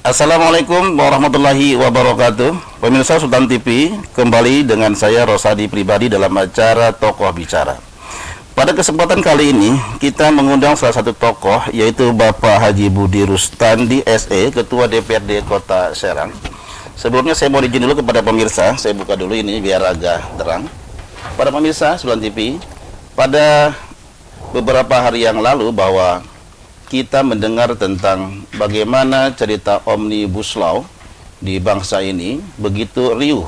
Assalamualaikum warahmatullahi wabarakatuh. Pemirsa Sultan TV, kembali dengan saya Rosadi pribadi dalam acara Tokoh Bicara. Pada kesempatan kali ini kita mengundang salah satu tokoh, yaitu Bapak Haji Budi Rustandi SE, Ketua DPRD Kota Serang. Sebelumnya saya mau izin dulu kepada pemirsa, saya buka dulu ini biar agak terang. Pada pemirsa Sultan TV, pada beberapa hari yang lalu bahwa kita mendengar tentang bagaimana cerita Omnibus Law di bangsa ini begitu riuh.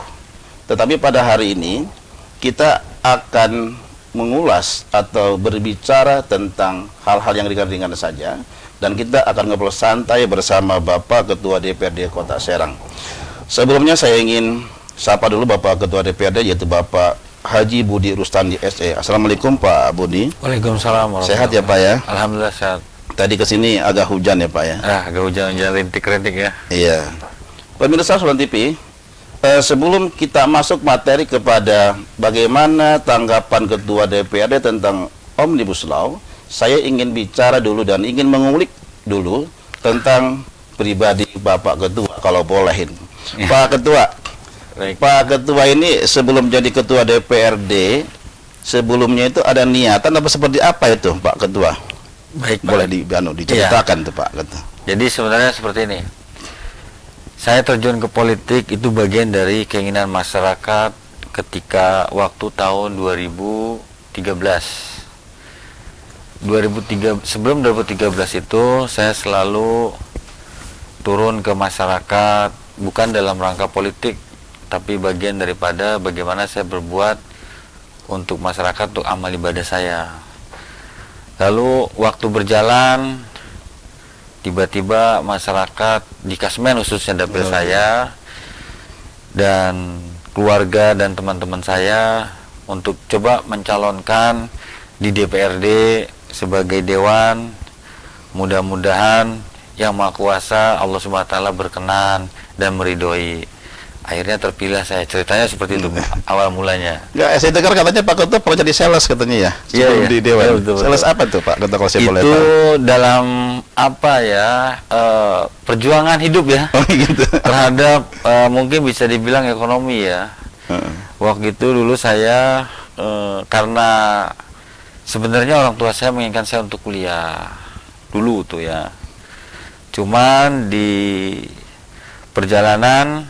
Tetapi pada hari ini kita akan mengulas atau berbicara tentang hal-hal yang ringan-ringan saja, dan kita akan ngobrol santai bersama Bapak Ketua DPRD Kota Serang. Sebelumnya saya ingin sapa dulu Bapak Ketua DPRD, yaitu Bapak Haji Budi Rustandi SE. Assalamualaikum Pak Budi. Waalaikumsalam. Sehat ya Pak ya? Alhamdulillah sehat. Tadi kesini agak hujan ya Pak ya? Agak hujan rintik-rintik ya. Iya. Pemirsa Sultan TV, sebelum kita masuk materi kepada bagaimana tanggapan Ketua DPRD tentang Omnibus Law, saya ingin bicara dulu dan ingin mengulik dulu tentang pribadi Bapak Ketua, kalau bolehin. Pak Ketua, Baik. Pak Ketua ini sebelum jadi Ketua DPRD, sebelumnya itu ada niatan apa seperti apa itu Pak Ketua? Baik, Boleh diceritakan tuh Pak Ketua. Jadi sebenarnya seperti ini. Saya terjun ke politik itu bagian dari keinginan masyarakat ketika waktu tahun 2013. Sebelum 2013 itu saya selalu turun ke masyarakat, bukan dalam rangka politik, tapi bagian daripada bagaimana saya berbuat untuk masyarakat, untuk amal ibadah saya. Lalu waktu berjalan, tiba-tiba masyarakat di Kasmen, khususnya dapil saya dan keluarga dan teman-teman saya, untuk coba mencalonkan di DPRD sebagai dewan. Mudah-mudahan Yang Maha Kuasa Allah Subhanahu wa Ta'ala berkenan dan meridhoi. Akhirnya terpilih saya. Ceritanya seperti itu awal mulanya. Enggak, saya dengar katanya Pak Ketua pernah jadi sales katanya ya, sebelum di Dewan. Ya, betul, sales apa tuh Pak Ketua, kalau saya boleh tahu? Itu dalam apa ya, perjuangan hidup ya. Oh gitu. Terhadap mungkin bisa dibilang ekonomi ya. Waktu itu dulu saya karena sebenarnya orang tua saya menginginkan saya untuk kuliah dulu tuh ya. Cuman di perjalanan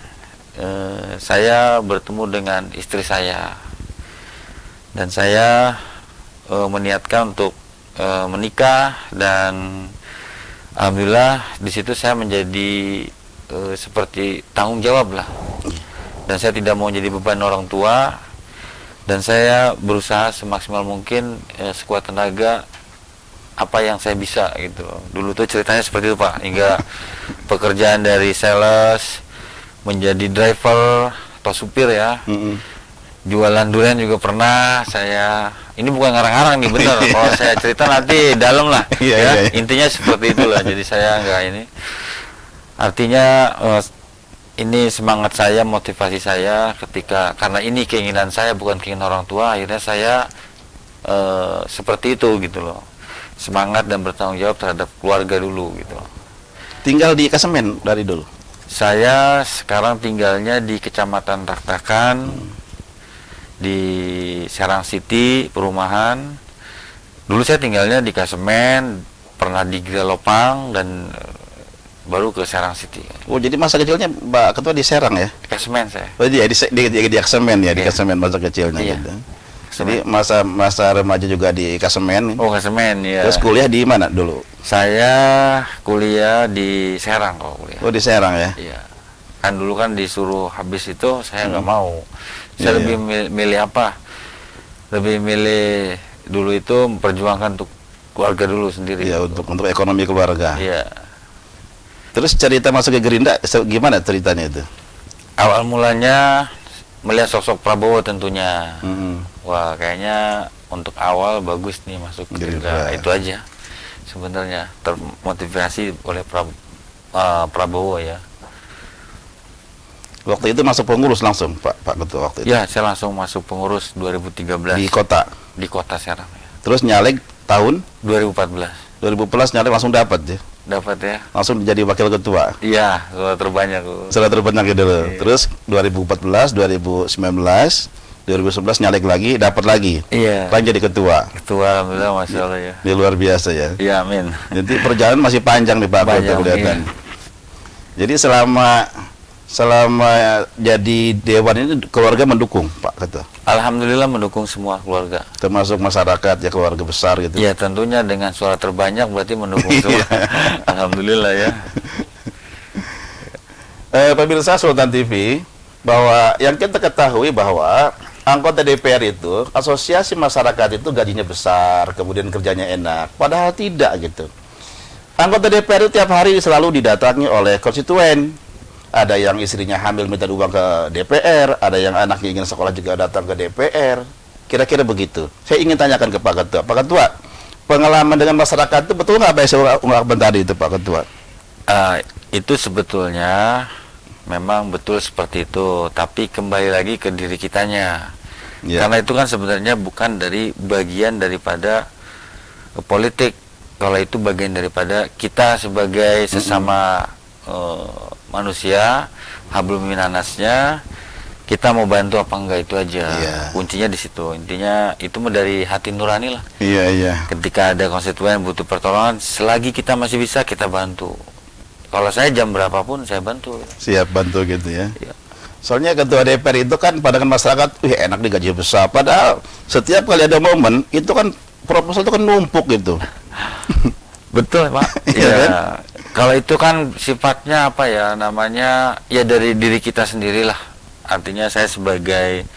saya bertemu dengan istri saya dan saya meniatkan untuk menikah, dan alhamdulillah di situ saya menjadi seperti tanggung jawab lah, dan saya tidak mau jadi beban orang tua, dan saya berusaha semaksimal mungkin sekuat tenaga apa yang saya bisa gitu. Dulu tuh ceritanya seperti itu Pak, hingga pekerjaan dari sales menjadi driver atau supir ya. Jualan durian juga pernah saya. Ini bukan ngarang-ngarang nih, bener. Kalau saya cerita nanti dalam lah ya. Intinya seperti itulah. Jadi saya enggak ini. Artinya ini semangat saya, motivasi saya ketika, karena ini keinginan saya bukan keinginan orang tua, akhirnya saya seperti itu gitu loh. Semangat dan bertanggung jawab terhadap keluarga dulu gitu loh. Tinggal di Kasmen dari dulu? Saya sekarang tinggalnya di Kecamatan Raktakan, di Serang City, perumahan. Dulu saya tinggalnya di Kasmen, pernah di Grilopang, dan baru ke Serang City. Oh, jadi masa kecilnya Pak Ketua di Serang ya? Kasmen saya. Oh iya, di Kasmen ya, di Kasmen masa kecilnya gitu. Jadi masa remaja juga di Kasmen. Oh, Kasmen ya. Terus kuliah di mana dulu? Saya kuliah di Serang kalau kuliah. Oh, di Serang ya? Iya. Kan dulu kan disuruh habis itu saya nggak mau. Saya lebih milih apa? Lebih milih dulu itu memperjuangkan untuk keluarga dulu sendiri. Iya, gitu. untuk ekonomi keluarga. Iya. Terus cerita masuk ke Gerindra gimana ceritanya itu? Awal mulanya melihat sosok Prabowo tentunya. Wah, kayaknya untuk awal bagus nih masuk Gerindra. Itu aja sebenarnya, termotivasi oleh Prabowo ya. Waktu itu masuk pengurus langsung Pak Ketua waktu itu? Ya, saya langsung masuk pengurus 2013 di kota? Di kota Serang ya. Terus nyalek tahun? 2014 2014 nyalek langsung dapat ya? dapat ya. Langsung jadi wakil ketua. Iya, suara terbanyak. Sudah terbanyak gitu loh. Iya. Terus 2014, 2019, 2011 nyalek lagi, dapat lagi. Iya. Lagi jadi ketua. Ketua, alhamdulillah, masya Allah ya. Ini luar biasa ya. Iya, amin. Jadi perjalanan masih panjang nih Pak Ketua Panjang, kelihatan. iya. Jadi selama jadi dewan ini keluarga mendukung Pak Ketua. Alhamdulillah mendukung semua keluarga. Termasuk masyarakat ya, keluarga besar gitu. Iya, tentunya dengan suara terbanyak berarti mendukung semua. Iya. Alhamdulillah ya. Pemirsa Sultan TV, bahwa yang kita ketahui bahwa anggota DPR itu, asosiasi masyarakat itu gajinya besar, kemudian kerjanya enak. Padahal tidak gitu. Anggota DPR itu tiap hari selalu didatangi oleh konstituen. Ada yang istrinya hamil minta uang ke DPR, ada yang anaknya ingin sekolah juga datang ke DPR. Kira-kira begitu. Saya ingin tanyakan ke Pak Ketua. Pak Ketua, pengalaman dengan masyarakat itu betul nggak apa yang saya ungkapkan tadi itu Pak Ketua? Itu sebetulnya memang betul seperti itu, tapi kembali lagi ke diri kitanya. Ya. Karena itu kan sebenarnya bukan dari bagian daripada politik. Kalau itu bagian daripada kita sebagai sesama manusia, hablum minanasnya, kita mau bantu apa enggak, itu aja. Iya. Kuncinya di situ. Intinya itu dari hati nurani lah. Iya, iya. Ketika ada konstituen butuh pertolongan, selagi kita masih bisa, kita bantu. Kalau saya jam berapapun saya bantu. Siap bantu gitu ya. Iya. Soalnya ketua DPR itu kan pandangan masyarakat, enak nih gaji besar. Padahal setiap kali ada momen, itu kan proposal itu kan numpuk gitu. Betul, Pak. Iya Ya, kan? kalau itu kan sifatnya apa ya, namanya ya dari diri kita sendirilah. Artinya saya sebagai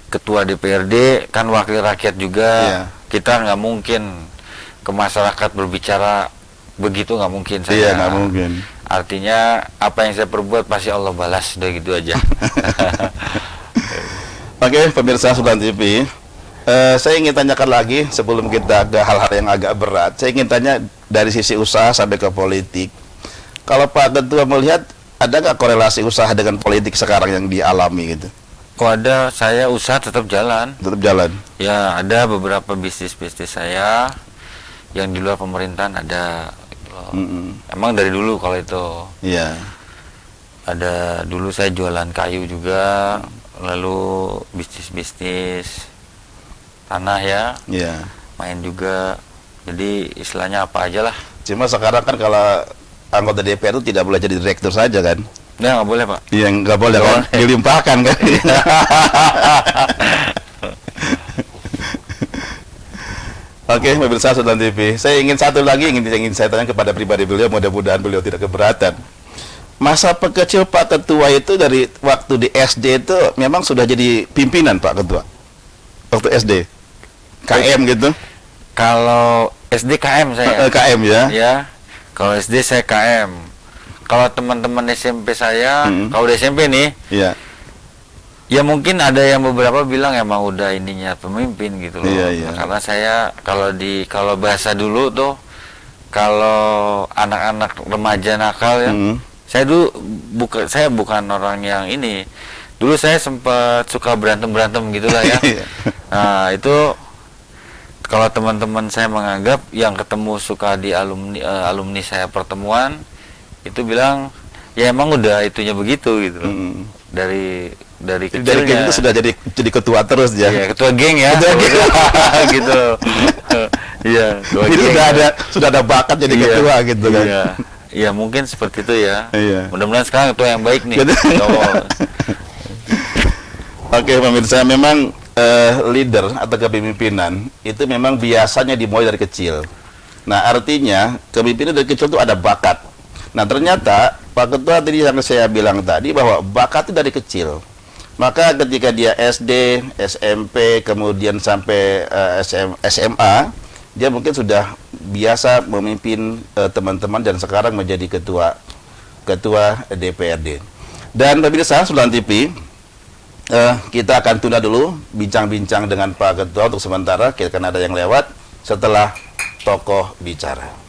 ketua DPRD kan wakil rakyat juga. Iya. Kita nggak mungkin ke masyarakat berbicara begitu, nggak mungkin saya. Iya, nggak mungkin. Artinya apa yang saya perbuat pasti Allah balas, udah gitu aja. Oke, pemirsa Sultan TV, saya ingin tanyakan lagi sebelum kita ke hal-hal yang agak berat. Saya ingin tanya dari sisi usaha sampai ke politik. Kalau Pak Ketua melihat, ada nggak korelasi usaha dengan politik sekarang yang dialami gitu? Kok ada, saya usaha tetap jalan. Tetap jalan. Ya, ada beberapa bisnis-bisnis saya yang di luar pemerintahan ada. Gitu loh. Emang dari dulu kalau itu. Iya. Ada dulu saya jualan kayu juga, lalu bisnis-bisnis tanah ya, Iya. main juga. Jadi istilahnya apa aja lah. Cuma sekarang kan kalau anggota DPR itu tidak boleh jadi direktur saja kan? Ya nggak boleh, Pak. Iya, nggak boleh kan? Dilimpahkan kan? Oke, pemirsa Sultan TV. Saya ingin satu lagi ingin saya tanya kepada pribadi beliau, mudah-mudahan beliau tidak keberatan. Masa kecil Pak Ketua itu dari waktu di SD itu memang sudah jadi pimpinan Pak Ketua. Waktu SD. KM gitu. Kalau SD KM saya. KM ya. Ya. Kalau SD saya KM. Kalau teman-teman SMP saya, kalau di SMP nih, Iya. ya mungkin ada yang beberapa bilang emang udah ininya pemimpin gitu loh. Iya, iya. Karena saya kalau bahasa dulu tuh, kalau anak-anak remaja nakal ya, saya dulu saya bukan orang yang ini. Dulu saya sempat suka berantem gitu lah ya. Nah, itu kalau teman-teman saya menganggap yang ketemu suka di alumni saya pertemuan itu bilang ya emang udah itunya begitu gitu loh. Dari kecilnya. Dari geng itu sudah jadi ketua terus ya. Iya, ketua geng ya. Ketua geng. Gitu loh. Iya, ketua Jadi geng. sudah ada bakat jadi Iya, ketua gitu kan. Iya. Iya, mungkin seperti itu ya. Iya. Mudah-mudahan sekarang ketua yang baik nih. Gitu. Oke, pemirsa, memang leader atau kepemimpinan itu memang biasanya dimulai dari kecil. Nah, artinya kepemimpinan dari kecil itu ada bakat. Nah, ternyata Pak Ketua tadi yang saya bilang tadi bahwa bakat itu dari kecil. Maka ketika dia SD, SMP, kemudian sampai SMA, dia mungkin sudah biasa memimpin teman-teman dan sekarang menjadi ketua DPRD. Dan pemirsa Sultan TV, kita akan tunda dulu bincang-bincang dengan Pak Ketua untuk sementara. Kita akan ada yang lewat setelah tokoh bicara.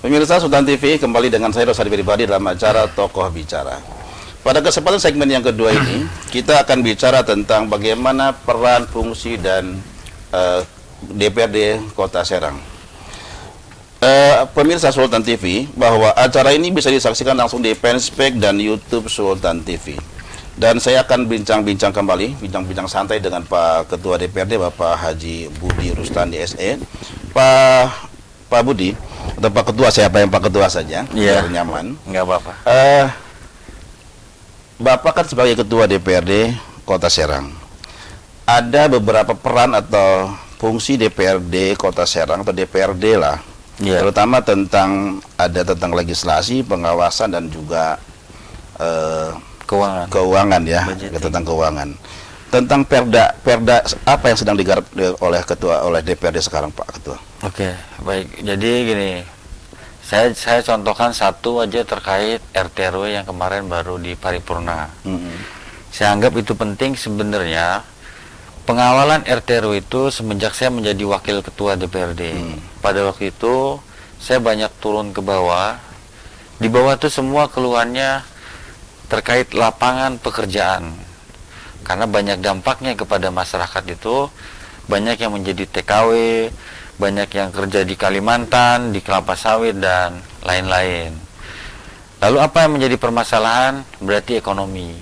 Pemirsa Sultan TV, kembali dengan saya Rosadi Pribadi dalam acara Tokoh Bicara. Pada kesempatan segmen yang kedua ini, kita akan bicara tentang bagaimana peran, fungsi, dan DPRD Kota Serang. Pemirsa Sultan TV, bahwa acara ini bisa disaksikan langsung di fanspage dan YouTube Sultan TV. Dan saya akan bincang-bincang kembali, bincang-bincang santai dengan Pak Ketua DPRD, Bapak Haji Budi Rustandi SE. Pak Budi, atau Pak Ketua, siapa yang Pak Ketua saja, biar nyaman. Nggak apa-apa. Bapak kan sebagai Ketua DPRD Kota Serang, ada beberapa peran atau fungsi DPRD Kota Serang atau DPRD lah, terutama tentang legislasi, pengawasan, dan juga keuangan ya, tentang keuangan. Tentang perda apa yang sedang digarap oleh DPRD sekarang, Pak Ketua? Oke, baik. Jadi gini, saya contohkan satu aja terkait RT/RW yang kemarin baru di paripurna. Saya anggap itu penting sebenarnya. Pengawalan RT/RW itu semenjak saya menjadi wakil ketua DPRD. Pada waktu itu saya banyak turun ke bawah. Di bawah itu semua keluhannya terkait lapangan pekerjaan. Karena banyak dampaknya kepada masyarakat itu, banyak yang menjadi TKW, banyak yang kerja di Kalimantan, di kelapa sawit, dan lain-lain. Lalu apa yang menjadi permasalahan? Berarti ekonomi.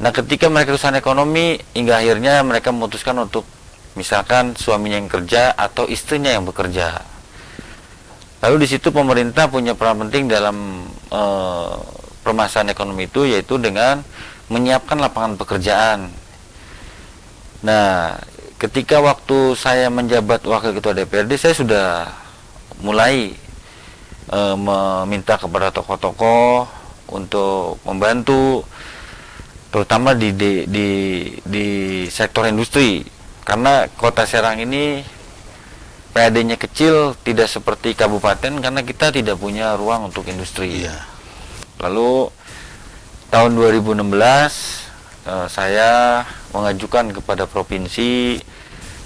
Nah, ketika mereka urusan ekonomi, hingga akhirnya mereka memutuskan untuk misalkan suaminya yang kerja atau istrinya yang bekerja. Lalu di situ pemerintah punya peran penting dalam permasalahan ekonomi itu, yaitu dengan menyiapkan lapangan pekerjaan. Nah, ketika waktu saya menjabat wakil ketua DPRD, saya sudah mulai meminta kepada tokoh-tokoh untuk membantu, terutama di sektor industri, karena Kota Serang ini PAD-nya kecil, tidak seperti kabupaten karena kita tidak punya ruang untuk industri. Lalu tahun 2016 saya mengajukan kepada provinsi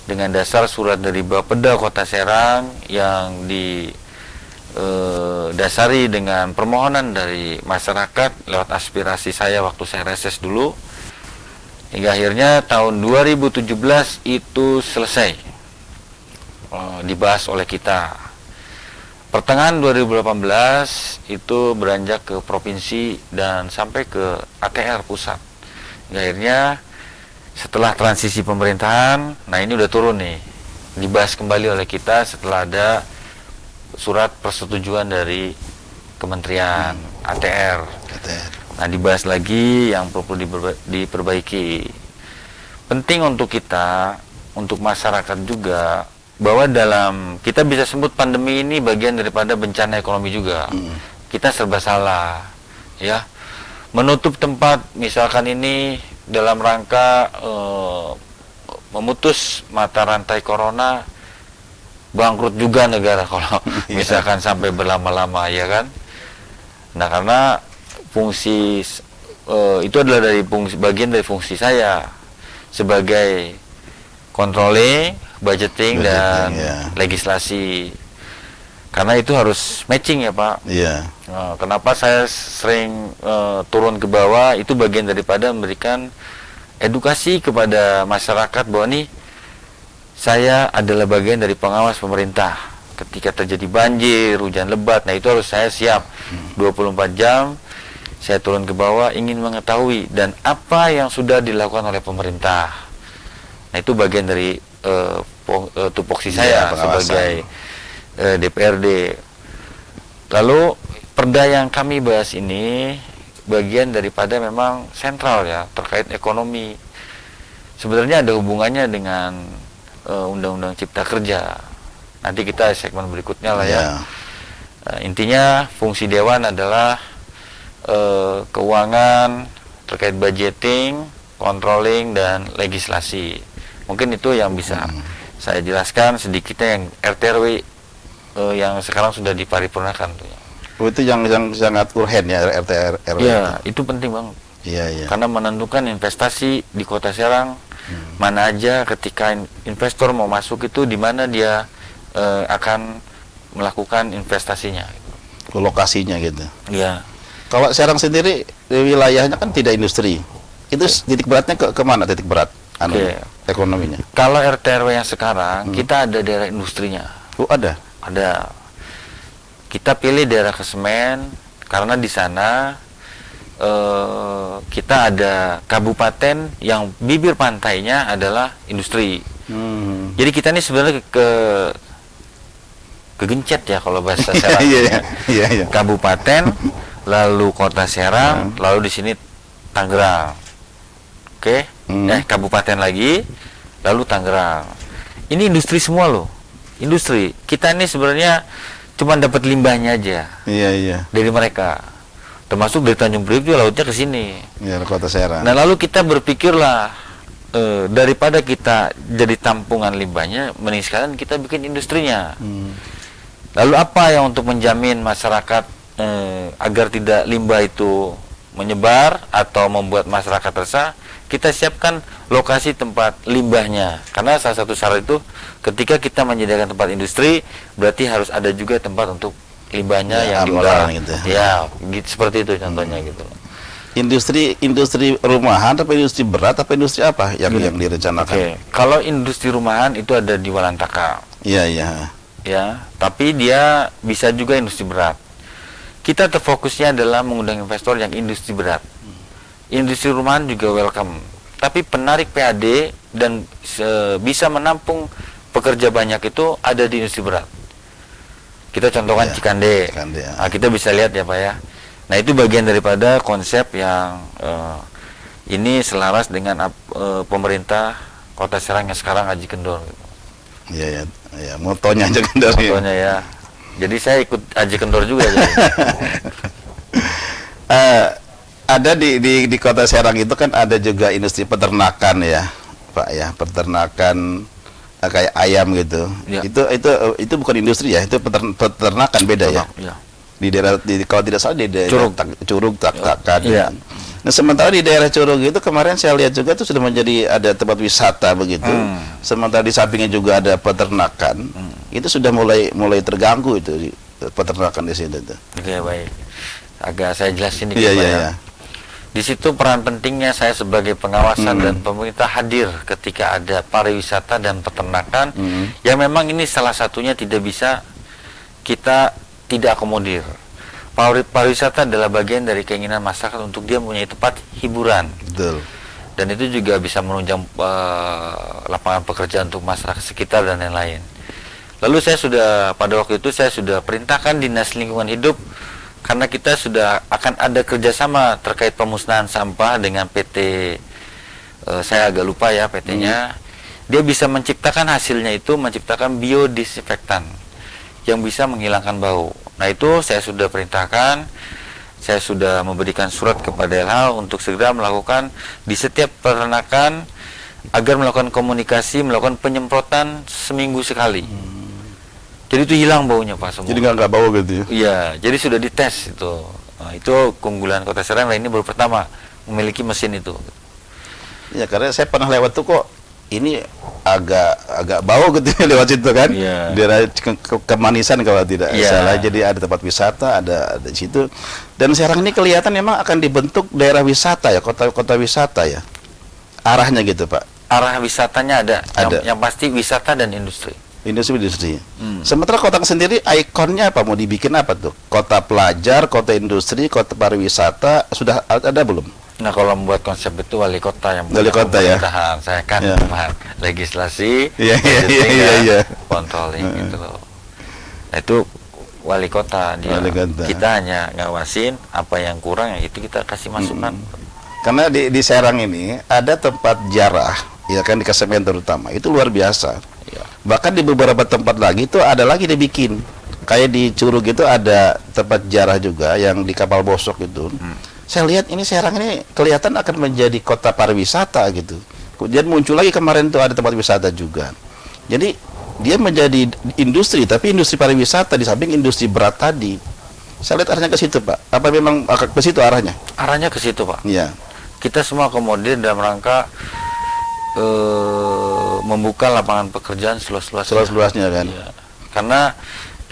dengan dasar surat dari Bapeda Kota Serang yang didasari dengan permohonan dari masyarakat lewat aspirasi saya waktu saya reses dulu, hingga akhirnya tahun 2017 itu selesai dibahas oleh kita. Pertengahan 2018 itu beranjak ke provinsi dan sampai ke ATR pusat. Akhirnya setelah transisi pemerintahan, nah ini udah turun nih, dibahas kembali oleh kita setelah ada surat persetujuan dari Kementerian ATR. Nah, dibahas lagi yang perlu diperbaiki. Penting untuk kita, untuk masyarakat juga, bahwa dalam kita bisa sebut pandemi ini bagian daripada bencana ekonomi juga. Kita serba salah, ya. Menutup tempat misalkan ini dalam rangka memutus mata rantai corona, bangkrut juga negara kalau misalkan sampai berlama-lama, ya kan. Nah, karena fungsi itu adalah bagian dari fungsi saya sebagai controlling, budgeting dan legislasi, karena itu harus matching ya Pak. Kenapa saya sering turun ke bawah, itu bagian daripada memberikan edukasi kepada masyarakat bahwa nih saya adalah bagian dari pengawas pemerintah. Ketika terjadi banjir, hujan lebat, nah itu harus saya siap 24 jam saya turun ke bawah ingin mengetahui dan apa yang sudah dilakukan oleh pemerintah. Nah, itu bagian dari tupoksi saya sebagai DPRD. Lalu perda yang kami bahas ini bagian daripada memang sentral ya, terkait ekonomi. Sebenarnya ada hubungannya dengan Undang-Undang Cipta Kerja. Nanti kita segmen berikutnya lah ya. Intinya fungsi Dewan adalah keuangan, terkait budgeting, controlling, dan legislasi. Mungkin itu yang bisa saya jelaskan sedikitnya yang RT/RW yang sekarang sudah diparipurnakan tuh. Itu yang sangat urgen ya, RT/RW. Iya, itu penting banget. Karena menentukan investasi di Kota Serang mana aja, ketika investor mau masuk itu di mana dia akan melakukan investasinya. Ke lokasinya gitu. Ya. Kalau Serang sendiri wilayahnya kan tidak industri. Itu titik beratnya ke mana titik berat ekonominya? Kalau RT RW yang sekarang kita ada daerah industrinya. Oh, ada. Ada. Kita pilih daerah Kesemen karena di sana kita ada kabupaten yang bibir pantainya adalah industri. Jadi kita ini sebenarnya kegencet ya kalau bahasa Serang. Iya. Kabupaten, lalu kota Serang, lalu di sini Tangerang. Oke, kabupaten lagi, lalu Tangerang. Ini industri semua loh, industri. Kita ini sebenarnya cuma dapat limbahnya aja. Iya. Dari mereka, termasuk dari Tanjung Priok juga lautnya ke sini. Iya, kota Serang. Nah lalu kita berpikirlah daripada kita jadi tampungan limbahnya, mending sekalian kita bikin industrinya. Lalu apa yang untuk menjamin masyarakat agar tidak limbah itu menyebar atau membuat masyarakat resah? Kita siapkan lokasi tempat limbahnya. Karena salah satu syarat itu ketika kita menyediakan tempat industri, berarti harus ada juga tempat untuk limbahnya yang diolah. Gitu. Ya, gitu, seperti itu contohnya gitu. Industri rumahan atau industri berat atau industri apa yang direncanakan? Kalau industri rumahan itu ada di Walantaka. Iya. Ya, tapi dia bisa juga industri berat. Kita terfokusnya adalah mengundang investor yang industri berat. Industri rumahan juga welcome. Tapi penarik PAD dan bisa menampung pekerja banyak itu ada di industri berat. Kita contohkan Cikande. Nah, kita bisa lihat ya Pak ya. Nah, itu bagian daripada konsep yang ini selaras dengan pemerintah Kota Serang yang sekarang Aji Kendor. Iya, motonya Aji Kendor. Motonya ya. Jadi saya ikut Aji Kendor juga. Ada di Kota Serang itu kan ada juga industri peternakan ya, Pak ya, peternakan kayak ayam gitu. Ya. Itu bukan industri ya, itu peternakan beda ya. Di daerah kalau tidak salah di daerah Curug Tak-Takan. Ya. Nah, sementara di daerah Curug itu kemarin saya lihat juga itu sudah menjadi ada tempat wisata begitu. Sementara di sampingnya juga ada peternakan. Itu sudah mulai terganggu itu peternakan di sini itu. Oke, baik. Agak saya jelasin dikit Pak. Iya. Di situ peran pentingnya saya sebagai pengawasan dan pemerintah hadir ketika ada pariwisata dan peternakan yang memang ini salah satunya tidak bisa kita tidak akomodir. Pariwisata adalah bagian dari keinginan masyarakat untuk dia mempunyai tempat hiburan. Betul. Dan itu juga bisa menunjang lapangan pekerjaan untuk masyarakat sekitar dan lain-lain. Lalu pada waktu itu saya sudah perintahkan Dinas Lingkungan Hidup karena kita sudah akan ada kerjasama terkait pemusnahan sampah dengan PT, saya agak lupa ya PT-nya, dia bisa menciptakan hasilnya itu, menciptakan biodisinfektan yang bisa menghilangkan bau. Nah itu saya sudah perintahkan, saya sudah memberikan surat kepada LH untuk segera melakukan di setiap peternakan agar melakukan komunikasi, melakukan penyemprotan seminggu sekali. Jadi itu hilang baunya Pak semua. Jadi nggak bau gitu ya? Iya, jadi sudah dites itu. Nah, itu keunggulan Kota Serang. Nah, ini baru pertama memiliki mesin itu. Ya karena saya pernah lewat tuh kok ini agak bau gitu lewat situ kan? Iya. Daerah Kemanisan kalau tidak salah. Jadi ada tempat wisata ada di situ. Dan Serang ini kelihatan memang akan dibentuk daerah wisata ya, kota wisata ya. Arahnya gitu Pak. Arah wisatanya ada. Yang pasti wisata dan industri. Industri. Sementara kota sendiri ikonnya apa, mau dibikin apa tuh? Kota pelajar, kota industri, kota pariwisata, sudah ada belum? Nah, kalau membuat konsep itu wali kota yang wali kota ya. Saya kan legislasi, controlling gitu loh. Nah, itu wali kota dia. Kita hanya ngawasin apa yang kurang, itu kita kasih masukan. Karena di Serang ini ada tempat jarah, ya kan, di Kesemen terutama, itu luar biasa. Bahkan di beberapa tempat lagi itu ada lagi dibikin. Kayak di Curug itu ada tempat jarah juga yang di Kapal Bosok itu. Saya lihat ini Serang ini kelihatan akan menjadi kota pariwisata gitu. Kemudian muncul lagi kemarin tuh ada tempat wisata juga. Jadi dia menjadi industri, tapi industri pariwisata di samping industri berat tadi. Saya lihat arahnya ke situ Pak. Apa memang ke situ arahnya? Arahnya ke situ Pak. Iya. Kita semua akomodir dalam rangka membuka lapangan pekerjaan seluas-luasnya kan. Ya. Karena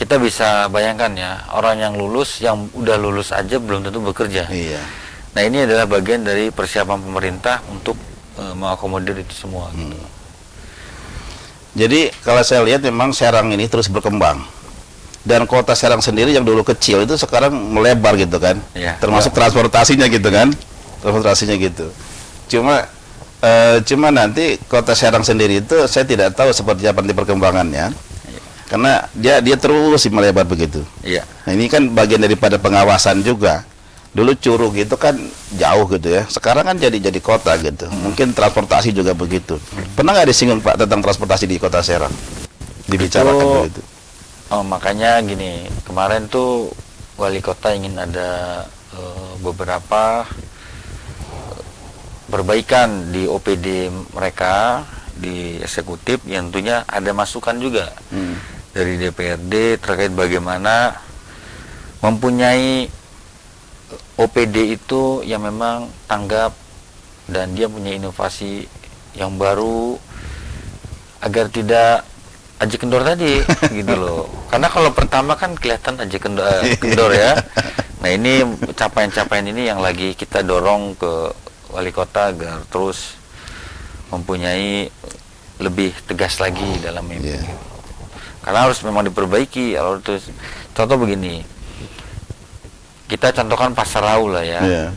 kita bisa bayangkan ya, orang yang udah lulus aja belum tentu bekerja. Iya. Nah, ini adalah bagian dari persiapan pemerintah untuk mengakomodir itu semua. Gitu. Jadi kalau saya lihat memang Serang ini terus berkembang. Dan kota Serang sendiri yang dulu kecil itu sekarang melebar gitu kan. Iya. Termasuk transportasinya gitu kan. Transportasinya gitu. Cuma nanti kota Serang sendiri itu saya tidak tahu seperti apa nanti perkembangannya. Karena dia terus melebar begitu. Iya. Nah, ini kan bagian daripada pengawasan juga. Dulu Curug itu kan jauh gitu ya. Sekarang kan jadi kota gitu. Mungkin transportasi juga begitu. Pernah nggak disinggung Pak tentang transportasi di kota Serang? Dibicarakan begitu. Oh, makanya gini, kemarin tuh wali kota ingin ada beberapa perbaikan di OPD mereka, di eksekutif, yang tentunya ada masukan juga dari DPRD terkait bagaimana mempunyai OPD itu yang memang tanggap dan dia punya inovasi yang baru agar tidak aji kendor tadi gitu loh. Karena kalau pertama kan kelihatan aji kendor ya. Nah, ini capaian-capaian ini yang lagi kita dorong ke wali kota agar terus mempunyai lebih tegas lagi dalam memimpin. Karena harus memang diperbaiki. Terus contoh begini, kita contohkan Pasar Rau lah ya.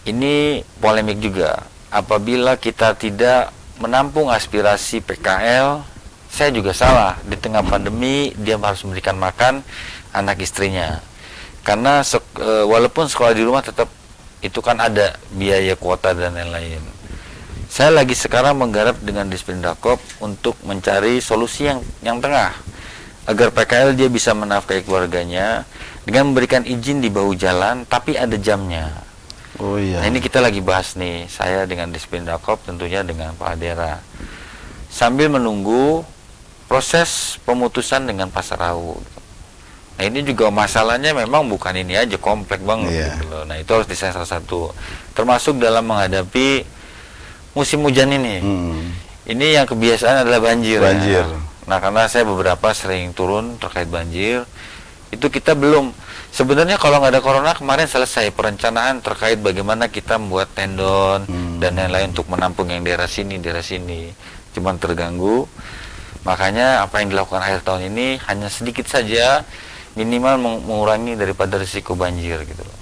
Ini polemik juga. Apabila kita tidak menampung aspirasi PKL, saya juga salah. Di tengah pandemi dia harus memberikan makan anak istrinya. Karena walaupun sekolah di rumah tetap itu kan ada biaya kuota dan lain-lain. Saya lagi sekarang menggarap dengan Dispendakop untuk mencari solusi yang tengah agar PKL dia bisa menafkahi keluarganya dengan memberikan izin di bahu jalan tapi ada jamnya. Oh iya. Nah, ini kita lagi bahas nih, saya dengan Dispendakop tentunya dengan Pak Adera. Sambil menunggu proses pemutusan dengan Pasar Rau. Nah, ini juga masalahnya memang bukan ini aja, komplek banget gitu loh. Nah, itu harus diselesaikan salah satu. Termasuk dalam menghadapi musim hujan ini. Ini yang kebiasaan adalah banjir. Ya. Nah, karena saya beberapa sering turun terkait banjir, itu kita belum, sebenarnya kalau nggak ada corona kemarin selesai perencanaan terkait bagaimana kita membuat tendon dan lain-lain untuk menampung yang daerah sini. Cuman terganggu, makanya apa yang dilakukan akhir tahun ini hanya sedikit saja, minimal mengurangi daripada risiko banjir gitu loh.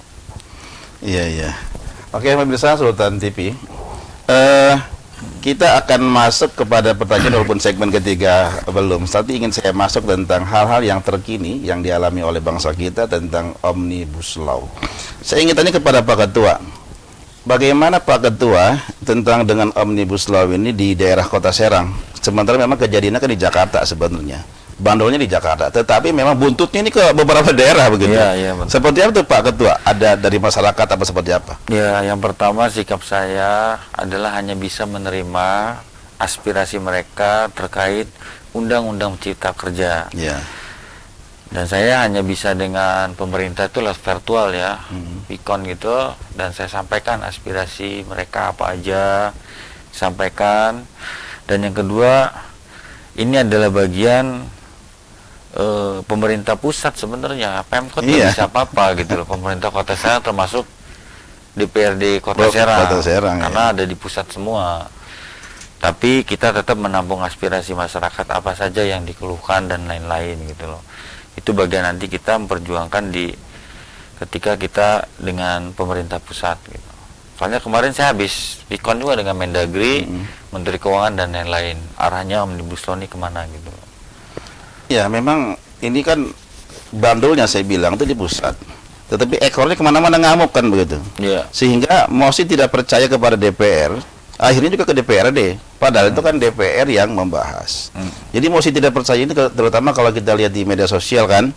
Iya. Oke, pemirsa Sultan TV, kita akan masuk kepada pertanyaan walaupun segmen ketiga belum. Tapi ingin saya masuk tentang hal-hal yang terkini yang dialami oleh bangsa kita tentang Omnibus Law. Saya ingin tanya kepada Pak Ketua, bagaimana Pak Ketua tentang dengan Omnibus Law ini di daerah Kota Serang? Sementara memang kejadiannya kan di Jakarta sebenarnya. Bandolnya di Jakarta, tetapi memang buntutnya ini ke beberapa daerah begitu. Iya, seperti apa tuh Pak Ketua? Ada dari masyarakat apa seperti apa? Ya, yang pertama sikap saya adalah hanya bisa menerima aspirasi mereka terkait Undang-Undang Cipta Kerja. Iya. Dan saya hanya bisa dengan pemerintah itu lewat virtual ya, Vicon gitu, dan saya sampaikan aspirasi mereka apa aja, sampaikan. Dan yang kedua, ini adalah bagian pemerintah pusat sebenarnya, Pemkot nggak bisa apa-apa gitu loh. Pemerintah Kota Serang termasuk DPRD Kota Serang, karena ada di pusat semua. Tapi kita tetap menampung aspirasi masyarakat apa saja yang dikeluhkan dan lain-lain gitu loh. Itu bagian nanti kita memperjuangkan ketika kita dengan pemerintah pusat gitu. Soalnya kemarin saya habis Vicon juga dengan Mendagri, Menteri Keuangan dan lain-lain. Arahnya Omnibus Law ini kemana gitu. Ya, memang ini kan bandulnya saya bilang itu di pusat, tetapi ekornya kemana-mana ngamuk kan begitu. Sehingga Mosi tidak percaya kepada DPR, akhirnya juga ke DPRD. Padahal itu kan DPR yang membahas. Jadi Mosi tidak percaya ini terutama kalau kita lihat di media sosial kan.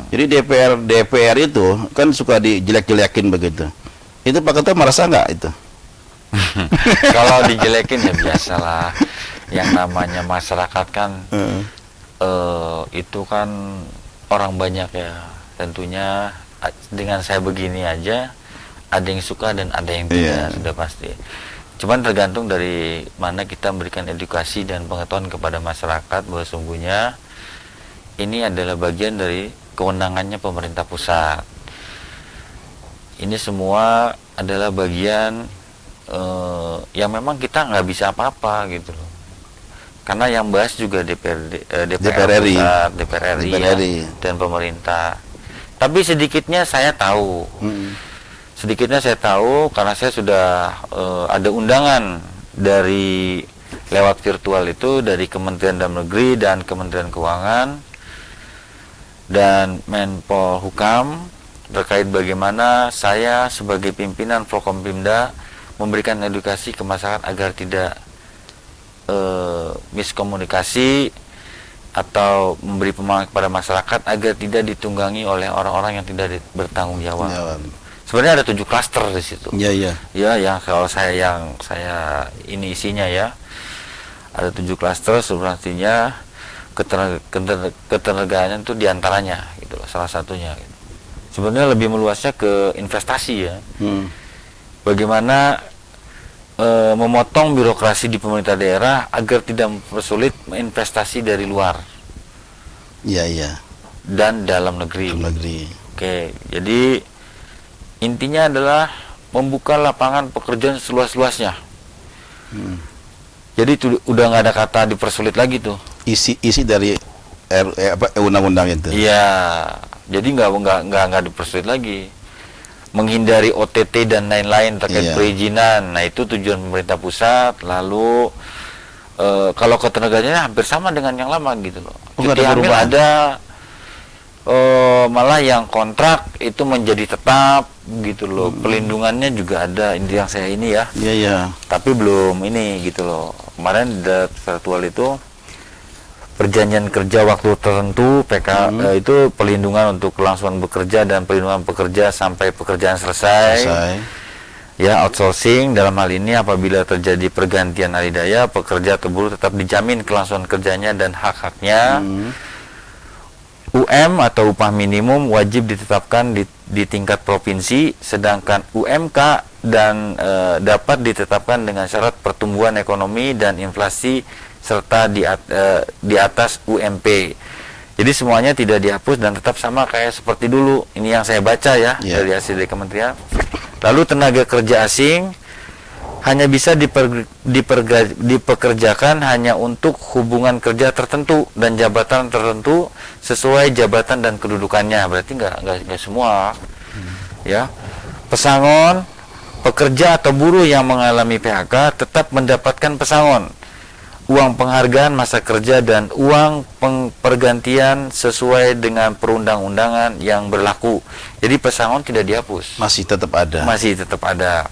Jadi DPR itu kan suka dijelek-jelekin begitu. Itu Pak Ketua merasa nggak itu? Kalau dijelekin ya biasalah. Yang namanya masyarakat kan itu kan orang banyak ya. Tentunya dengan saya begini aja ada yang suka dan ada yang tidak, sudah pasti. Cuman tergantung dari mana kita memberikan edukasi dan pengetahuan kepada masyarakat bahwa sungguhnya ini adalah bagian dari kewenangannya pemerintah pusat. Ini semua adalah bagian yang memang kita nggak bisa apa-apa gitu loh. Karena yang bahas juga DPR RI. pusat, DPR RI, DPR RI. dan pemerintah. Tapi sedikitnya saya tahu. Sedikitnya saya tahu karena saya sudah ada undangan dari lewat virtual itu dari Kementerian Dalam Negeri dan Kementerian Keuangan dan Menpolhukam terkait bagaimana saya sebagai pimpinan Forkompimda memberikan edukasi ke masyarakat agar tidak miskomunikasi atau memberi pemahaman kepada masyarakat agar tidak ditunggangi oleh orang-orang yang tidak bertanggung jawab. Sebenarnya ada 7 klaster di situ. Iya. Ya, yang kalau saya ini isinya ya. Ada 7 klaster, substansinya ketenagaannya itu diantaranya gitu loh, salah satunya gitu. Sebenarnya lebih meluasnya ke investasi ya. Bagaimana memotong birokrasi di pemerintah daerah agar tidak mempersulit investasi dari luar. Iya. Dan dalam negeri. Oke, jadi intinya adalah membuka lapangan pekerjaan seluas-luasnya. Jadi udah nggak ada kata dipersulit lagi tuh. Isi dari undang-undang itu. Iya, jadi nggak dipersulit lagi. Menghindari OTT dan lain-lain terkait perizinan. Nah itu tujuan pemerintah pusat. Lalu kalau ketenagaannya hampir sama dengan yang lama gitu loh. Cuti hamil ada, malah yang kontrak itu menjadi tetap gitu loh. Pelindungannya juga ada. Ini yang saya ini ya. Iya. Tapi belum ini gitu loh. Kemarin di virtual itu perjanjian kerja waktu tertentu itu pelindungan untuk kelangsungan bekerja dan pelindungan pekerja sampai pekerjaan selesai. Ya, outsourcing dalam hal ini apabila terjadi pergantian alih-daya, pekerja atau buruh tetap dijamin kelangsungan kerjanya dan hak-haknya. UM atau upah minimum wajib ditetapkan di tingkat provinsi, sedangkan UMK dan dapat ditetapkan dengan syarat pertumbuhan ekonomi dan inflasi serta di atas UMP. Jadi semuanya tidak dihapus dan tetap sama kayak seperti dulu. Ini yang saya baca ya dari hasil dari kementerian. Lalu tenaga kerja asing hanya bisa dipekerjakan hanya untuk hubungan kerja tertentu dan jabatan tertentu sesuai jabatan dan kedudukannya. Berarti nggak semua. Ya, pesangon, pekerja atau buruh yang mengalami PHK tetap mendapatkan pesangon, uang penghargaan masa kerja dan uang pergantian sesuai dengan perundang-undangan yang berlaku. Jadi pesangon tidak dihapus. Masih tetap ada.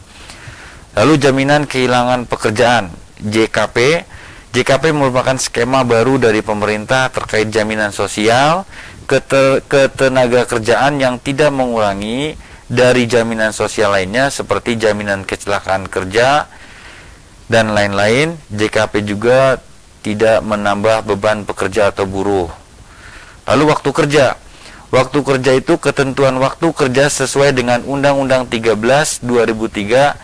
Lalu jaminan kehilangan pekerjaan JKP. JKP merupakan skema baru dari pemerintah terkait jaminan sosial ketenaga kerjaan yang tidak mengurangi dari jaminan sosial lainnya seperti jaminan kecelakaan kerja dan lain-lain. JKP juga tidak menambah beban pekerja atau buruh. Lalu waktu kerja. Waktu kerja itu ketentuan waktu kerja sesuai dengan Undang-Undang 13 2003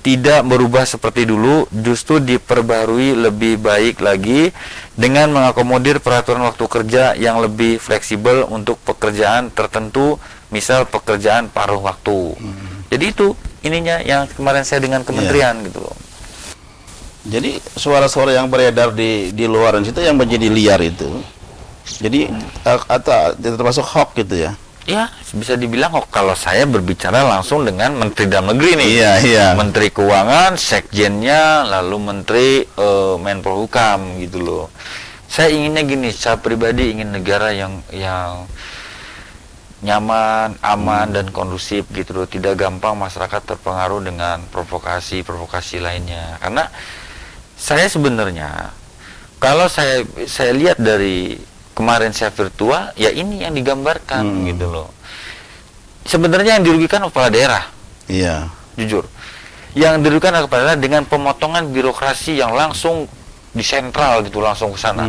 tidak berubah seperti dulu, justru diperbarui lebih baik lagi dengan mengakomodir peraturan waktu kerja yang lebih fleksibel untuk pekerjaan tertentu, misal pekerjaan paruh waktu. Jadi itu ininya yang kemarin saya dengan kementerian gitu loh. Jadi suara-suara yang beredar di luar itu yang menjadi liar itu. Jadi atau termasuk hoax gitu ya. Ya, bisa dibilang kalau saya berbicara langsung dengan Menteri Dalam Negeri nih. Iya. Menteri Keuangan, Sekjennya, lalu Menteri Menpolhukam gitu loh. Saya inginnya gini, saya pribadi ingin negara yang nyaman, aman dan kondusif gitu loh. Tidak gampang masyarakat terpengaruh dengan provokasi lainnya. Karena saya sebenarnya kalau saya lihat dari kemarin saya virtual, ya ini yang digambarkan gitu loh. Sebenarnya yang dirugikan kepala daerah. Iya. Jujur. Yang dirugikan kepala daerah dengan pemotongan birokrasi yang langsung di sentral gitu, langsung ke sana.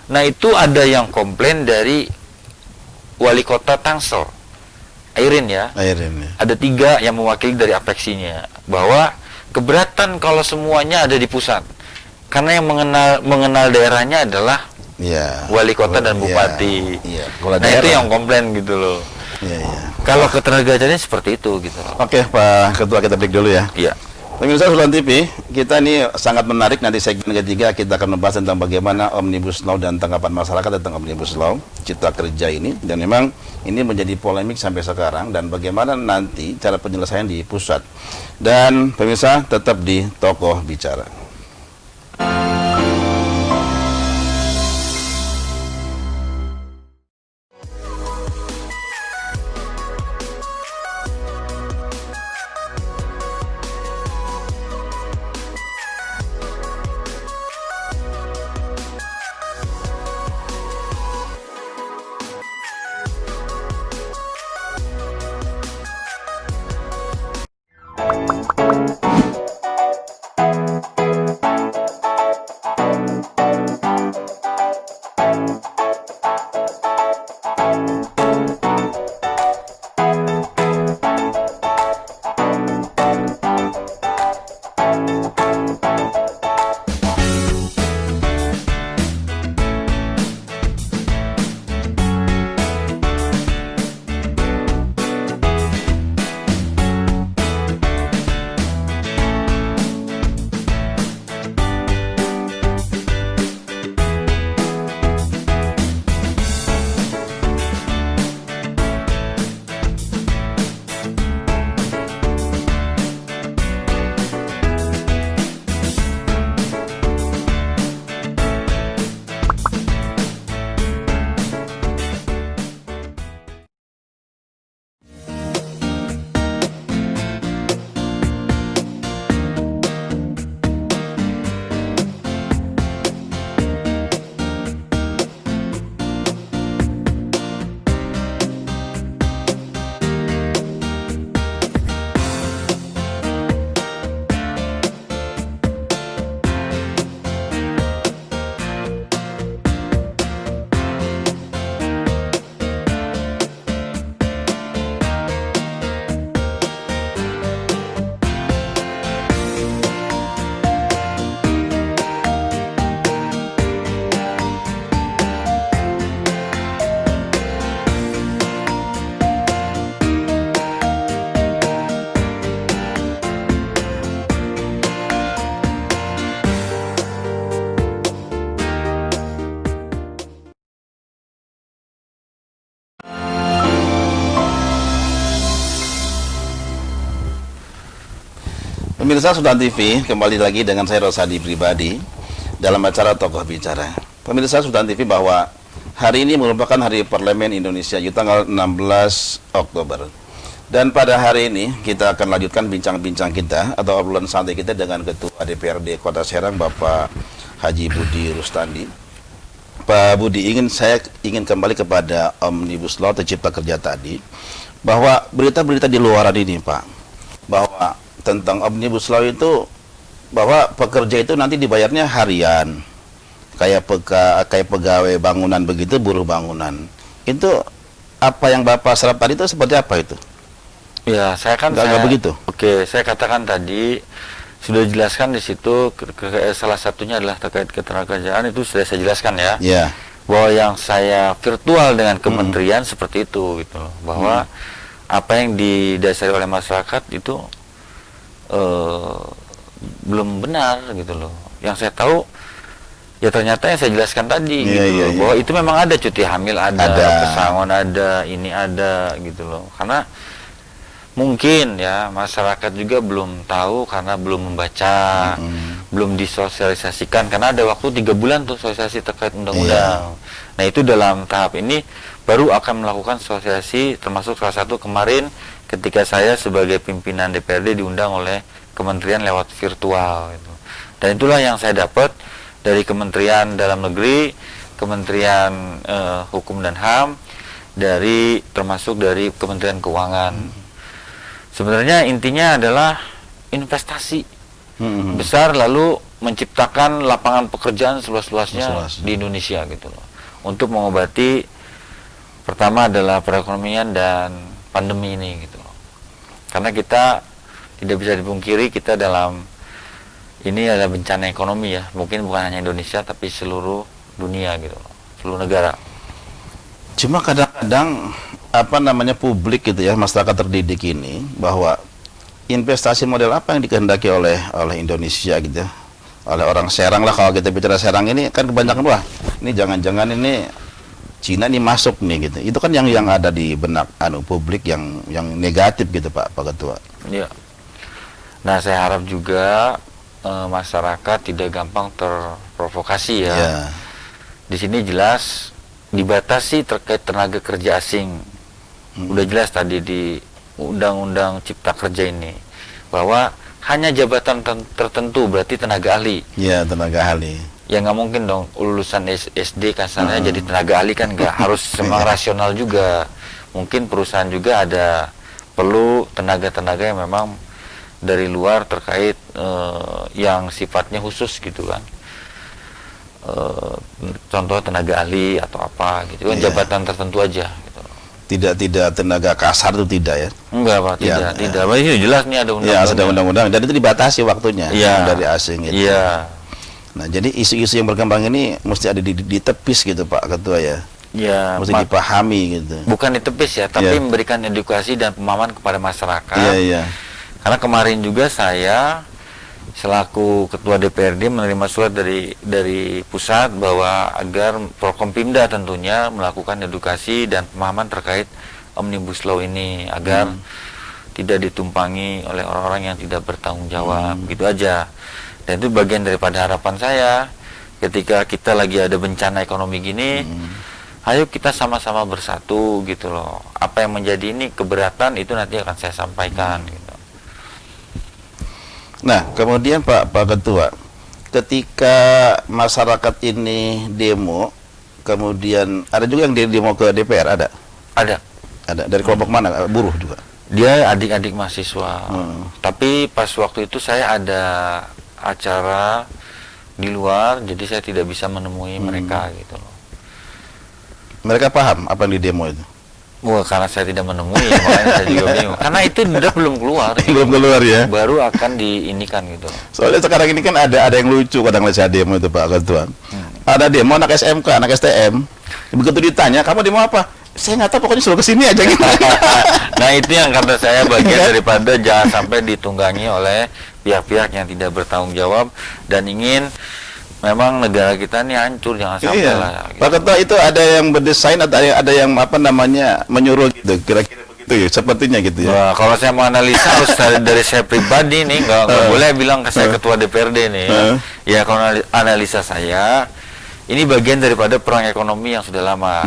Nah, itu ada yang komplain dari Wali Kota Tangsel, Airin ya. Ada 3 yang mewakili dari Apeksinya bahwa keberatan kalau semuanya ada di pusat. Karena yang mengenal daerahnya adalah Iya. wali kota dan Iya, bupati. iya. Kepala Nah itu daerah. yang komplain gitu loh. Iya, iya. Kalau ketenagakerjaannya seperti itu gitu loh. Oke, Pak Ketua, kita break dulu ya. Iya. Pemirsa Sultan TV, kita ini sangat menarik. Nanti segmen ketiga kita akan membahas tentang bagaimana Omnibus Law dan tanggapan masyarakat tentang Omnibus Law Cipta Kerja ini. Dan memang ini menjadi polemik sampai sekarang, dan bagaimana nanti cara penyelesaian di pusat. Dan pemirsa tetap di Tokoh Bicara. Pemirsa Sultan TV, kembali lagi dengan saya Rosadi Pribadi dalam acara Tokoh Bicara. Pemirsa Sultan TV, bahwa hari ini merupakan Hari Parlemen Indonesia, tanggal 16 Oktober. Dan pada hari ini kita akan lanjutkan bincang-bincang kita atau obrolan santai kita dengan Ketua DPRD Kota Serang, Bapak Haji Budi Rustandi. Pak Budi, saya ingin kembali kepada Omnibus Law atau Cipta Kerja tadi, bahwa berita-berita di luaran ini, Pak, bahwa tentang Omnibus Law itu, bahwa pekerja itu nanti dibayarnya harian, kayak pegawai bangunan begitu, buruh bangunan. Itu apa yang Bapak serap tadi itu seperti apa itu? Ya, Nggak begitu. Oke, saya katakan tadi sudah jelaskan di situ, salah satunya adalah terkait ketenagakerjaan, itu sudah saya jelaskan ya. Ya. Bahwa yang saya virtual dengan kementerian seperti itu gitu loh. Bahwa apa yang didasari oleh masyarakat itu belum benar gitu loh. Yang saya tahu ya ternyata yang saya jelaskan tadi gitu loh, bahwa itu memang ada cuti hamil, ada pesangon, ada ini, ada gitu loh. Karena mungkin ya masyarakat juga belum tahu karena belum membaca, belum disosialisasikan, karena ada waktu 3 bulan tuh sosialisasi terkait undang-undang. Nah itu dalam tahap ini baru akan melakukan sosialisasi, termasuk salah satu kemarin ketika saya sebagai pimpinan DPRD diundang oleh kementerian lewat virtual gitu. Dan itulah yang saya dapat dari Kementerian Dalam Negeri, Kementerian Hukum dan HAM, termasuk dari Kementerian Keuangan. Sebenarnya intinya adalah investasi besar, lalu menciptakan lapangan pekerjaan seluas-luasnya di Indonesia gitu loh. Untuk mengobati, pertama adalah perekonomian dan pandemi ini gitu loh. Karena kita tidak bisa dipungkiri, kita dalam ini ada bencana ekonomi ya, mungkin bukan hanya Indonesia tapi seluruh dunia gitu loh. seluruh negara. Cuma kadang-kadang publik gitu ya, masyarakat terdidik ini, bahwa investasi model apa yang dikehendaki oleh Indonesia gitu ya, oleh orang Serang lah. Kalau kita bicara Serang ini kan kebanyakan, wah ini jangan-jangan ini Cina ini masuk nih gitu. Itu kan yang ada di benak publik yang negatif gitu Pak Ketua. Iya. Nah, saya harap juga masyarakat tidak gampang terprovokasi ya. Ya. Di sini jelas dibatasi terkait tenaga kerja asing. Udah jelas tadi di Undang-Undang Cipta Kerja ini bahwa hanya jabatan tertentu, berarti tenaga ahli. Ya, tenaga ahli. Ya nggak mungkin dong lulusan SD kasarnya jadi tenaga ahli, kan nggak harus semua rasional juga. Mungkin perusahaan juga ada perlu tenaga-tenaga yang memang dari luar terkait yang sifatnya khusus gitu kan. Contoh tenaga ahli atau apa gitu kan, jabatan tertentu aja gitu. Tidak tenaga kasar itu tidak ya? Enggak Pak, tidak. Pak, ini jelas nih ada undang-undang. Ya, ada undang-undang dan itu dibatasi waktunya dari asing gitu. Iya. Nah, jadi isu-isu yang berkembang ini mesti ada ditepis gitu Pak Ketua ya. Ya, mesti dipahami gitu. Bukan ditepis ya, tapi memberikan edukasi dan pemahaman kepada masyarakat. Iya. Karena kemarin juga saya selaku Ketua DPRD menerima surat dari pusat bahwa agar Prokompimda tentunya melakukan edukasi dan pemahaman terkait Omnibus Law ini agar tidak ditumpangi oleh orang-orang yang tidak bertanggung jawab, gitu aja. Dan itu bagian daripada harapan saya ketika kita lagi ada bencana ekonomi gini, ayo kita sama-sama bersatu gitu loh. Apa yang menjadi ini keberatan itu nanti akan saya sampaikan gitu. Nah, kemudian Pak Ketua, ketika masyarakat ini demo, kemudian ada juga yang demo ke DPR, ada? Ada. Dari kelompok mana? Buruh juga? Dia adik-adik mahasiswa. Tapi pas waktu itu saya ada acara di luar, jadi saya tidak bisa menemui mereka gitu loh. Mereka paham apa yang di demo itu? Wah, karena saya tidak menemui, makanya saya juga bingung. Karena itu udah belum keluar. Gitu. Belum keluar ya? Baru akan diinikan gitu. Soalnya sekarang ini kan ada yang lucu kadang saya demo itu Pak Ketua. Ada demo anak SMK, anak STM. Begitu ditanya, kamu demo apa? Saya nggak tahu, pokoknya suruh kesini aja gitu. Nah, itu yang kata saya bagian daripada jangan sampai ditunggangi oleh pihak-pihak yang tidak bertanggung jawab dan ingin memang negara kita ini hancur, jangan sampai lah. Gitu. Pak Ketua, itu ada yang berdesain atau ada yang menyuruh gitu, kira-kira begitu ya, sepertinya gitu ya. Wah, kalau saya mau analisa harus dari saya pribadi nih, nggak boleh bilang ke saya Ketua DPRD nih. Ya, kalau analisa saya, ini bagian daripada perang ekonomi yang sudah lama.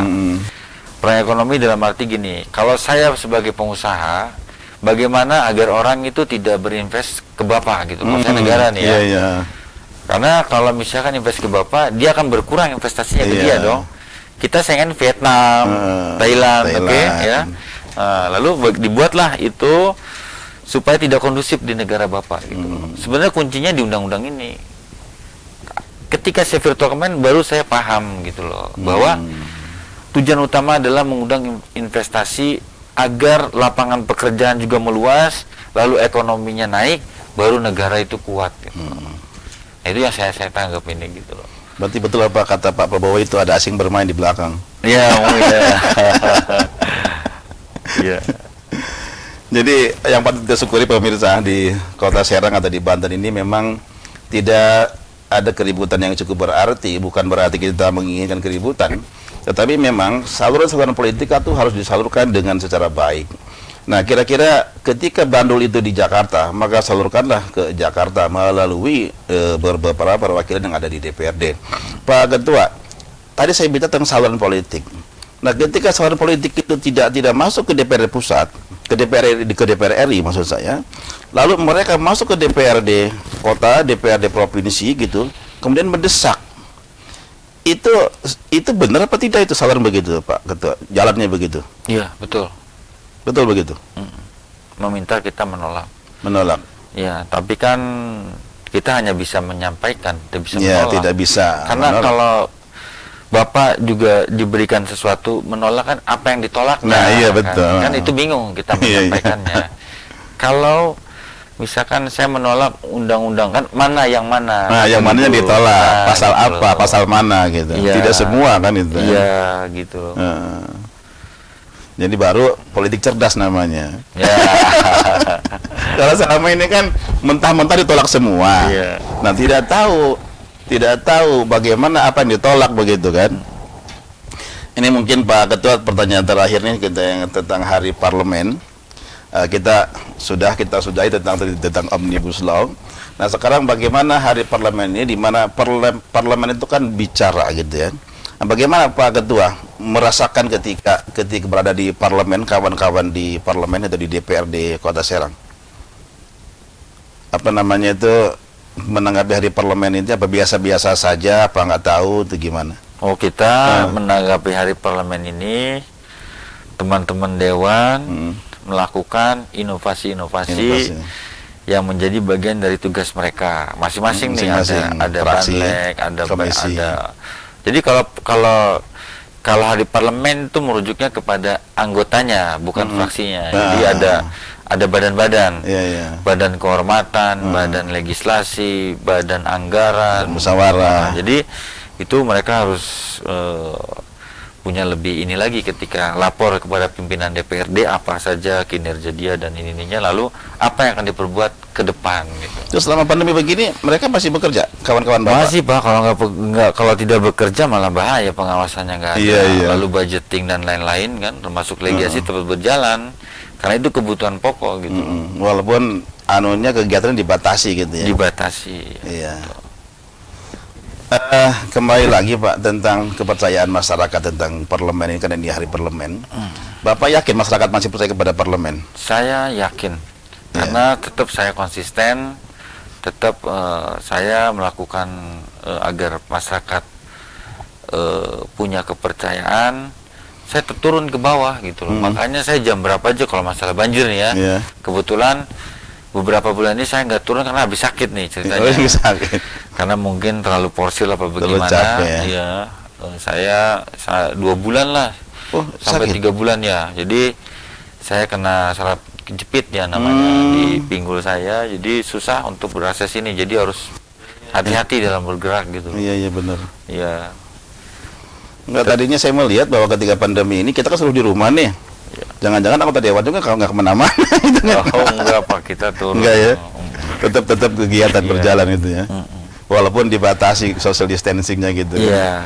Perang ekonomi dalam arti gini, kalau saya sebagai pengusaha, bagaimana agar orang itu tidak berinvest ke Bapak gitu, kalau saya negara nih ya. Karena kalau misalkan invest ke Bapak, dia akan berkurang investasinya ke dia dong. Kita saingan Vietnam, Thailand. Oke, ya. Lalu dibuatlah itu supaya tidak kondusif di negara Bapak gitu. Sebenarnya kuncinya di undang-undang ini. Ketika saya virtual kemarin baru saya paham gitu loh, bahwa tujuan utama adalah mengundang investasi agar lapangan pekerjaan juga meluas, lalu ekonominya naik, baru negara itu kuat gitu. Itu yang saya tanggap ini gitu loh. Berarti betul apa kata Pak Prabowo itu ada asing bermain di belakang? Iya, iya. Jadi yang patut kita syukuri pemirsa di Kota Serang atau di Banten ini memang tidak ada keributan yang cukup berarti, bukan berarti kita menginginkan keributan, tetapi memang saluran-saluran politik itu harus disalurkan dengan secara baik. Nah, kira-kira ketika bandul itu di Jakarta, maka salurkanlah ke Jakarta melalui beberapa perwakilan yang ada di DPRD. Pak Ketua, tadi saya bicara tentang saluran politik. Nah, ketika saluran politik itu tidak masuk ke DPRD pusat, ke DPR RI maksud saya, lalu mereka masuk ke DPRD kota, DPRD provinsi gitu, kemudian mendesak. Itu benar apa tidak itu saluran begitu, Pak Ketua? Jalannya begitu? Iya, betul. Betul begitu? Meminta kita menolak. Menolak. Ya, tapi kan kita hanya bisa menyampaikan, tidak bisa menolak. Ya, tidak bisa. Karena menolak. Kalau Bapak juga diberikan sesuatu, menolak kan apa yang ditolak. Nah, iya betul. Kan itu bingung kita menyampaikannya. Kalau misalkan saya menolak undang-undang, kan mana yang mana? Nah, yang Gitu. mana yang ditolak, Nah, pasal gitu apa, loh. pasal mana gitu. Iya. Tidak semua kan itu. Iya, gitu. Heeh. Jadi baru politik cerdas namanya. Ya. Kalau selama ini kan mentah-mentah ditolak semua. Iya. Nah, tidak tahu bagaimana apa yang ditolak begitu kan. Ini mungkin Pak Ketua, pertanyaan terakhir nih kita yang tentang Hari Parlemen. Kita sudahi tentang Omnibus Law. Nah, sekarang bagaimana Hari Parlemen ini, di mana parlemen itu kan bicara gitu ya. Nah, bagaimana Pak Ketua merasakan ketika berada di parlemen, kawan-kawan di parlemen atau di DPRD Kota Serang? Apa namanya itu, menanggapi Hari Parlemen ini apa biasa-biasa saja, apa nggak tahu itu gimana? Oh, kita menanggapi Hari Parlemen ini, teman-teman Dewan melakukan inovasi-inovasi yang menjadi bagian dari tugas mereka masing-masing nih. Ada fraksi, Banlek, ada komisi. Jadi kalau Hari Parlemen itu merujuknya kepada anggotanya, bukan fraksinya. Jadi ada badan-badan, badan kehormatan, badan legislasi, badan anggaran, musyawarah. Nah, jadi itu mereka harus punya lebih ini lagi ketika lapor kepada pimpinan DPRD apa saja kinerja dia dan ininya, lalu apa yang akan diperbuat ke depan gitu. Terus selama pandemi begini mereka masih bekerja, kawan-kawan Bapak? Masih Pak, kalau tidak bekerja malah bahaya, pengawasannya nggak ada. Iya. Lalu budgeting dan lain-lain kan, termasuk legasi tetap berjalan karena itu kebutuhan pokok gitu. Walaupun anunya kegiatan dibatasi gitu ya. Dibatasi. Iya. Kembali lagi Pak tentang kepercayaan masyarakat tentang parlemen ini, kan ini Hari Parlemen. Bapak yakin masyarakat masih percaya kepada parlemen? Saya yakin, karena tetap saya konsisten, tetap saya melakukan agar masyarakat punya kepercayaan. Saya turun ke bawah gitu loh. Makanya saya jam berapa aja kalau masalah banjir nih ya. Kebetulan beberapa bulan ini saya nggak turun karena habis sakit nih ceritanya. Karena mungkin terlalu porsil apa bagaimana. Ya, saya 2 bulan lah. Sampai 3 bulan ya. Jadi saya kena saraf kejepit ya namanya di pinggul saya. Jadi susah untuk berakses ini. Jadi harus hati-hati dalam bergerak gitu. Iya benar. Iya. Enggak, tadinya saya melihat bahwa ketika pandemi ini kita kan selalu di rumah nih. Jangan-jangan anggota dewan juga kalau nggak kemana-mana gitu kan? Oh enggak Pak, kita turun. Enggak ya? Tetap kegiatan berjalan itu ya. Walaupun dibatasi social distancingnya gitu. Iya.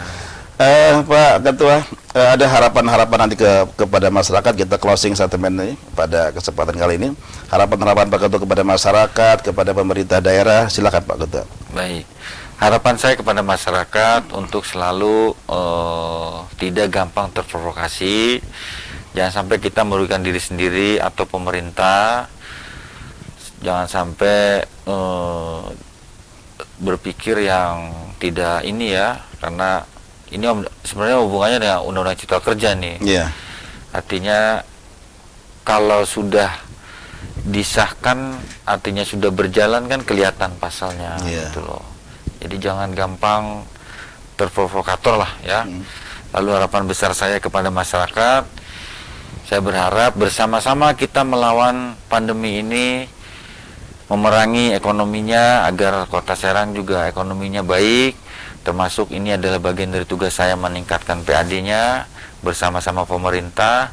Pak Ketua, ada harapan-harapan nanti kepada masyarakat, kita closing statement ini pada kesempatan kali ini. Harapan-harapan Pak Ketua kepada masyarakat, kepada pemerintah daerah, silakan Pak Ketua. Baik. Harapan saya kepada masyarakat untuk selalu tidak gampang terprovokasi. Jangan sampai kita merugikan diri sendiri atau pemerintah. Jangan sampai berpikir yang tidak ini ya, karena ini sebenarnya hubungannya dengan Undang-Undang Cipta Kerja nih. Artinya kalau sudah disahkan, artinya sudah berjalan kan kelihatan pasalnya gitu loh. Jadi jangan gampang terprovokator lah ya. Lalu harapan besar saya kepada masyarakat, saya berharap bersama-sama kita melawan pandemi ini, memerangi ekonominya agar Kota Serang juga ekonominya baik. Termasuk ini adalah bagian dari tugas saya meningkatkan PAD-nya bersama-sama pemerintah.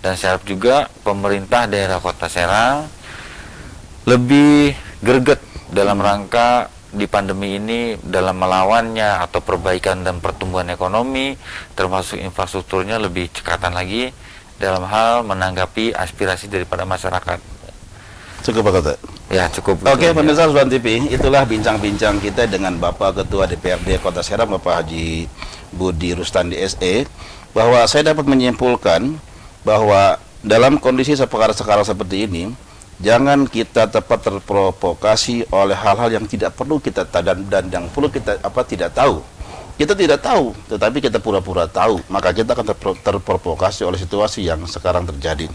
Dan saya harap juga pemerintah daerah Kota Serang lebih greget dalam rangka di pandemi ini dalam melawannya atau perbaikan dan pertumbuhan ekonomi, termasuk infrastrukturnya lebih cekatan lagi dalam hal menanggapi aspirasi daripada masyarakat. Cukup Pak Ketua? Ya cukup. Oke, pemirsa Sudan TV, itulah bincang-bincang kita dengan Bapak Ketua DPRD Kota Serang, Bapak Haji Budi Rustandi SE, bahwa saya dapat menyimpulkan bahwa dalam kondisi sekarang seperti ini, jangan kita tepat terprovokasi oleh hal-hal yang tidak perlu kita dan yang perlu kita tidak tahu. Kita tidak tahu, tetapi kita pura-pura tahu, maka kita akan terprovokasi oleh situasi yang sekarang terjadi.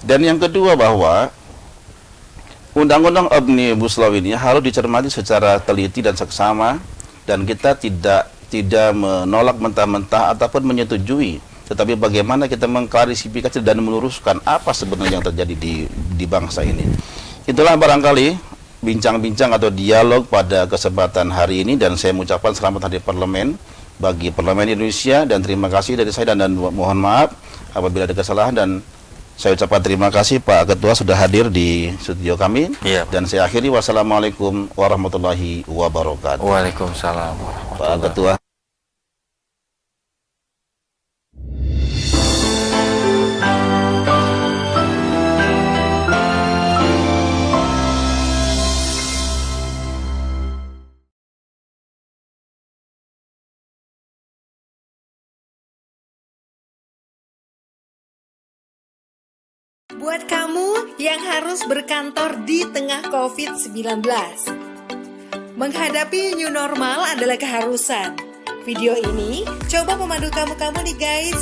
Dan yang kedua, bahwa Undang-Undang Omnibus Law ini harus dicermati secara teliti dan seksama, dan kita tidak menolak mentah-mentah ataupun menyetujui, tetapi bagaimana kita mengklarifikasi dan meluruskan apa sebenarnya yang terjadi di bangsa ini. itulah barangkali bincang-bincang atau dialog pada kesempatan hari ini, dan saya mengucapkan selamat hari parlemen bagi parlemen Indonesia, dan terima kasih dari saya, dan mohon maaf apabila ada kesalahan, dan saya ucapkan terima kasih Pak Ketua sudah hadir di studio kami. Iya. Dan saya akhiri, wassalamualaikum warahmatullahi wabarakatuh. Waalaikumsalam Pak warahmatullahi Ketua. Buat kamu yang harus berkantor di tengah COVID-19, menghadapi new normal adalah keharusan. Video ini coba memandu kamu nih guys